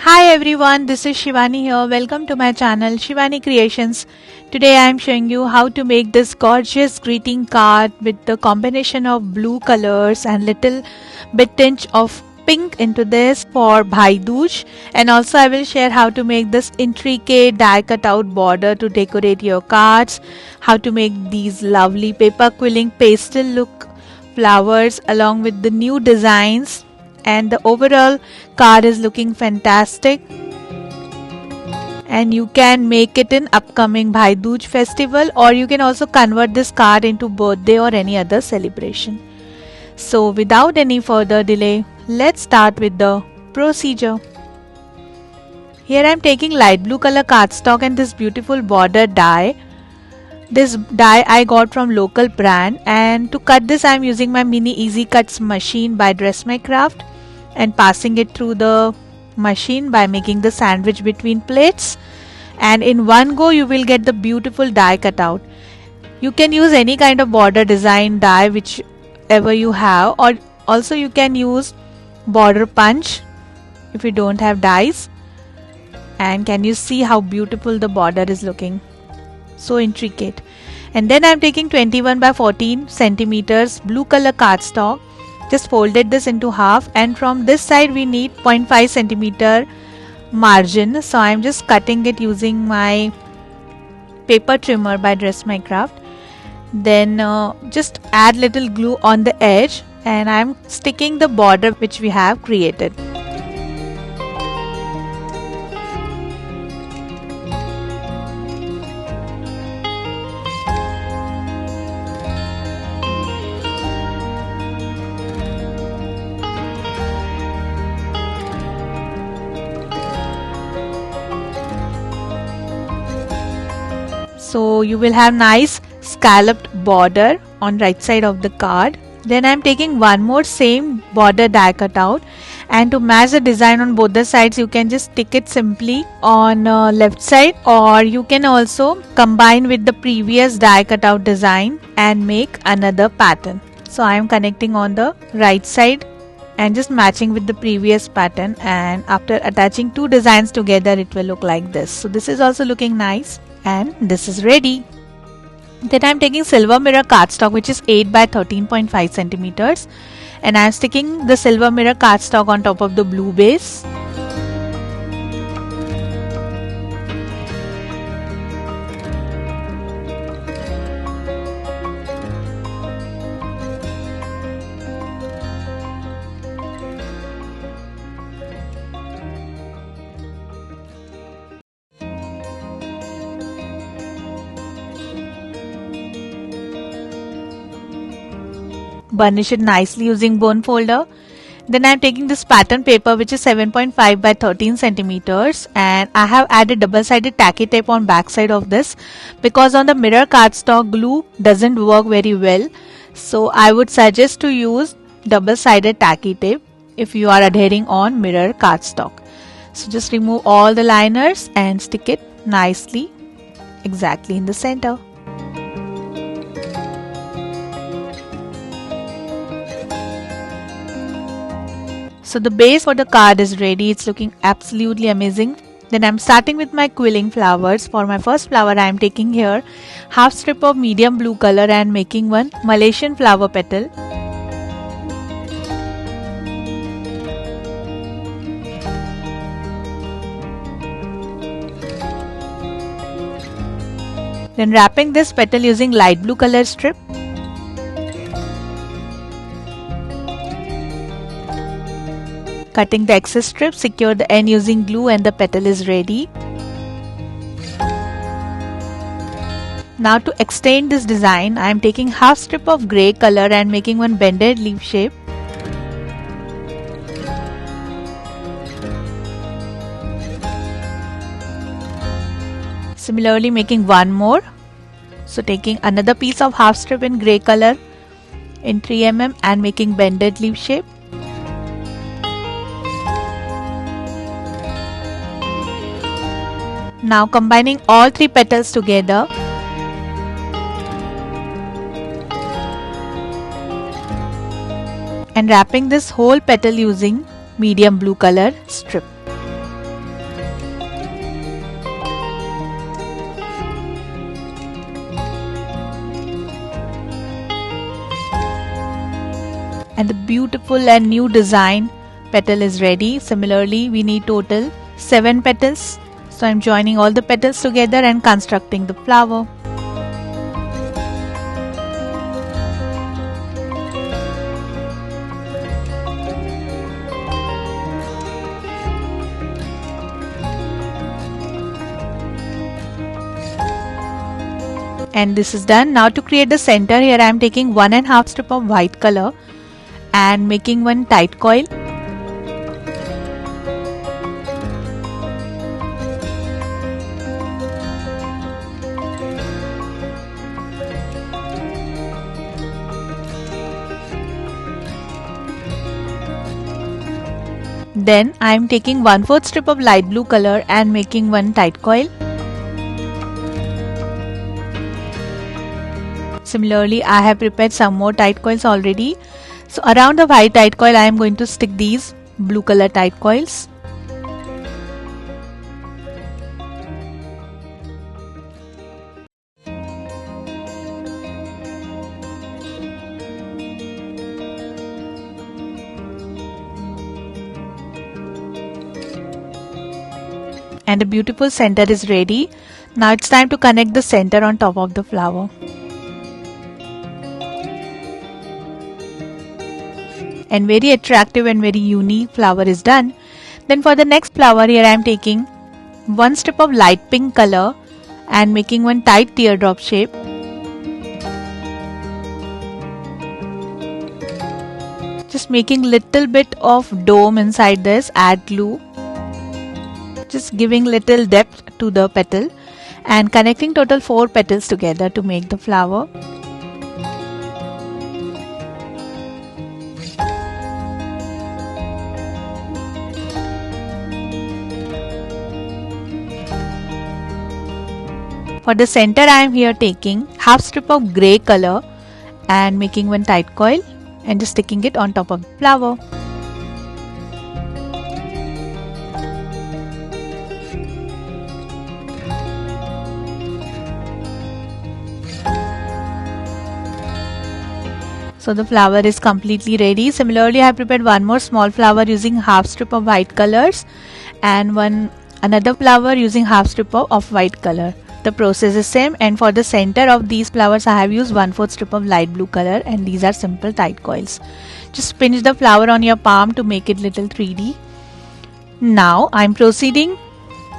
Hi everyone, this is Shivani here. Welcome to my channel Shivani Creations. Today I am showing you how to make this gorgeous greeting card with the combination of blue colors and little bit tinge of pink into this for Bhaidooj, and also I will share how to make this intricate die cut out border to decorate your cards, how to make these lovely paper quilling pastel look flowers along with the new designs, and the overall card is looking fantastic, and you can make it in upcoming Bhaidooj festival, or you can also convert this card into birthday or any other celebration. So without any further delay, let's start with the procedure. Here I am taking light blue color cardstock and this beautiful border die. This die I got from local brand, and to cut this I am using my mini easy cuts machine by Dress My Craft and passing it through the machine by making the sandwich between plates, and in one go you will get the beautiful die cut out. You can use any kind of border design die whichever you have, or also you can use border punch if you don't have dies. And can you see how beautiful the border is looking? So intricate. And then I am taking 21 by 14 centimeters blue color cardstock. Just folded this into half, and from this side we need 0.5 centimeter margin. So I am just cutting it using my paper trimmer by Dress My Craft. Then just add little glue on the edge, and I am sticking the border which we have created. So you will have nice scalloped border on right side of the card. Then I am taking one more same border die cut out, and to match the design on both the sides you can just stick it simply on left side, or you can also combine with the previous die cut out design and make another pattern. So I am connecting on the right side and just matching with the previous pattern, and after attaching two designs together it will look like this. So this is also looking nice, and this is ready. Then I am taking silver mirror cardstock which is 8 by 13.5 centimeters, and I am sticking the silver mirror cardstock on top of the blue base. Burnish it nicely using bone folder. Then I am taking this pattern paper which is 7.5 by 13 centimeters, and I have added double-sided tacky tape on back side of this because on the mirror cardstock glue doesn't work very well. So I would suggest to use double-sided tacky tape if you are adhering on mirror cardstock. So just remove all the liners and stick it nicely exactly in the center. So the base for the card is ready. It's looking absolutely amazing. Then I'm starting with my quilling flowers. For my first flower I am taking here half strip of medium blue color and making one Malaysian flower petal. Then wrapping this petal using light blue color strip. Cutting the excess strip, secure the end using glue, and the petal is ready. Now to extend this design, I am taking half strip of grey color and making one bended leaf shape. Similarly making one more. So taking another piece of half strip in grey color in 3 mm and making bended leaf shape. Now combining all three petals together. And wrapping this whole petal using medium blue color strip. And the beautiful and new design petal is ready. Similarly, we need total 7 petals. So I'm joining all the petals together and constructing the flower. And this is done. Now to create the center, here I am taking 1.5 strip of white color and making one tight coil. Then I am taking 1/4 strip of light blue color and making one tight coil. Similarly, I have prepared some more tight coils already. So around the white tight coil, I am going to stick these blue color tight coils. And a beautiful center is ready. Now it's time to connect the center on top of the flower. And very attractive and very unique flower is done. Then for the next flower, here I am taking 1 strip of light pink color and making one tight teardrop shape. Just making little bit of dome inside this, add glue. Just giving little depth to the petal and connecting total 4 petals together to make the flower. For the center, I am here taking half strip of grey color and making one tight coil and just sticking it on top of the flower. So the flower is completely ready. Similarly, I have prepared one more small flower using half strip of white colors and another flower using half strip of off-white color. The process is same, and for the center of these flowers I have used 1/4 strip of light blue color, and these are simple tight coils. Just pinch the flower on your palm to make it little 3D. Now I am proceeding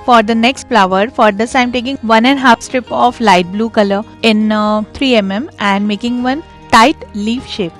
for the next flower. For this I am taking 1.5 strip of light blue color in 3 mm and making one tight leaf shape.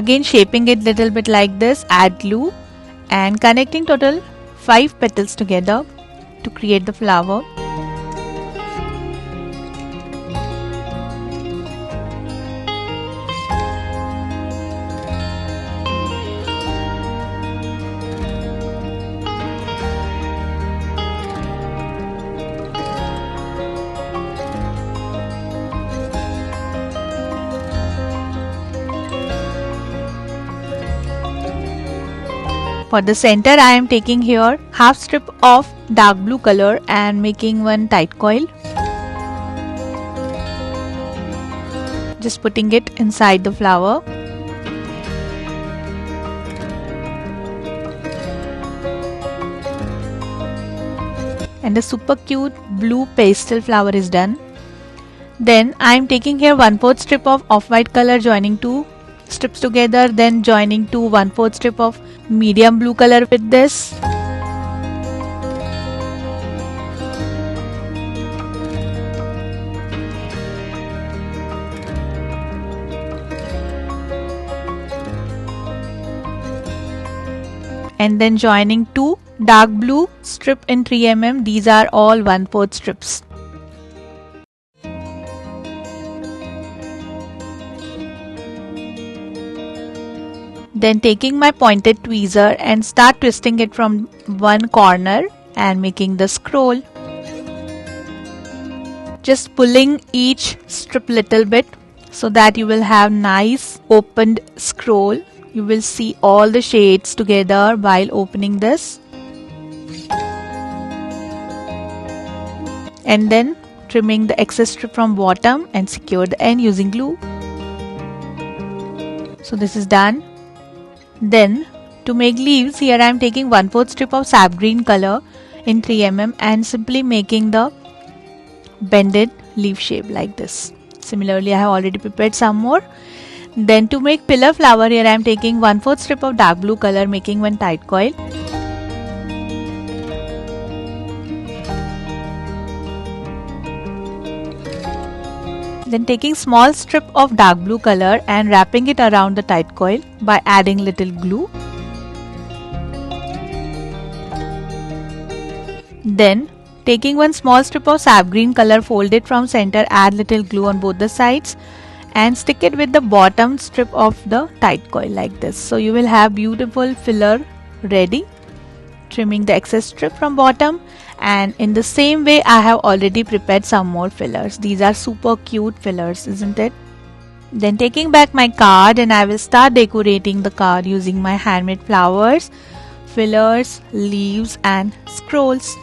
Again shaping it little bit like this, add glue and connecting total 5 petals together to create the flower. For the center I am taking here half strip of dark blue color and making one tight coil. Just putting it inside the flower. And the super cute blue pastel flower is done. Then I am taking here 1/4 strip of off-white color, joining 2 strips together, then joining to 1/4 strip of medium blue color with this. And then joining 2 dark blue strip in 3 mm. These are all 1/4 strips. Then taking my pointed tweezer and start twisting it from one corner and making the scroll. Just pulling each strip little bit so that you will have nice opened scroll. You will see all the shades together while opening this. And then trimming the excess strip from bottom and secure the end using glue. So this is done. Then to make leaves, here I am taking 1/4 strip of sap green color in 3 mm and simply making the bended leaf shape like this. Similarly, I have already prepared some more. Then to make pillar flower, here I am taking 1/4 strip of dark blue color, making one tight coil. Then taking small strip of dark blue color and wrapping it around the tight coil by adding little glue. Then taking one small strip of sap green color, fold it from center, add little glue on both the sides and stick it with the bottom strip of the tight coil like this. So you will have beautiful filler ready, trimming the excess strip from bottom. And in the same way, I have already prepared some more fillers. These are super cute fillers, isn't it? Then taking back my card, and I will start decorating the card using my handmade flowers, fillers, leaves and scrolls.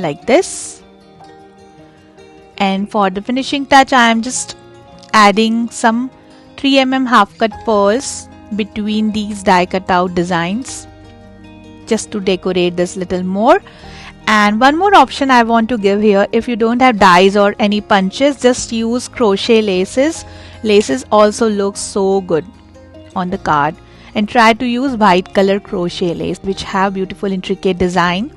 Like this. And for the finishing touch, I am just adding some 3 mm half cut pearls between these die cut out designs just to decorate this little more. And one more option I want to give here, if you don't have dies or any punches, just use crochet laces. Laces also look so good on the card, and try to use white color crochet lace which have beautiful intricate design.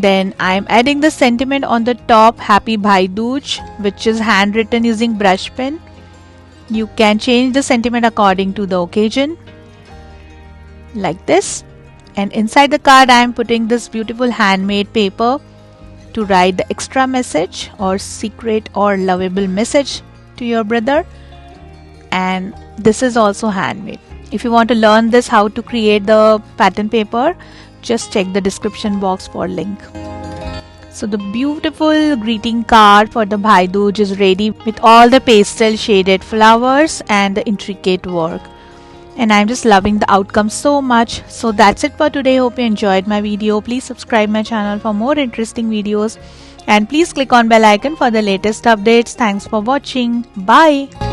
Then I am adding the sentiment on the top, Happy Bhaidooj, which is handwritten using brush pen. You can change the sentiment according to the occasion like this. And inside the card I am putting this beautiful handmade paper to write the extra message or secret or lovable message to your brother. And this is also handmade. If you want to learn this, how to create the pattern paper, just check the description box for link. So the beautiful greeting card for the Bhaidooj is ready with all the pastel shaded flowers and the intricate work. And I'm just loving the outcome so much. So that's it for today. Hope you enjoyed my video. Please subscribe my channel for more interesting videos. And please click on bell icon for the latest updates. Thanks for watching. Bye.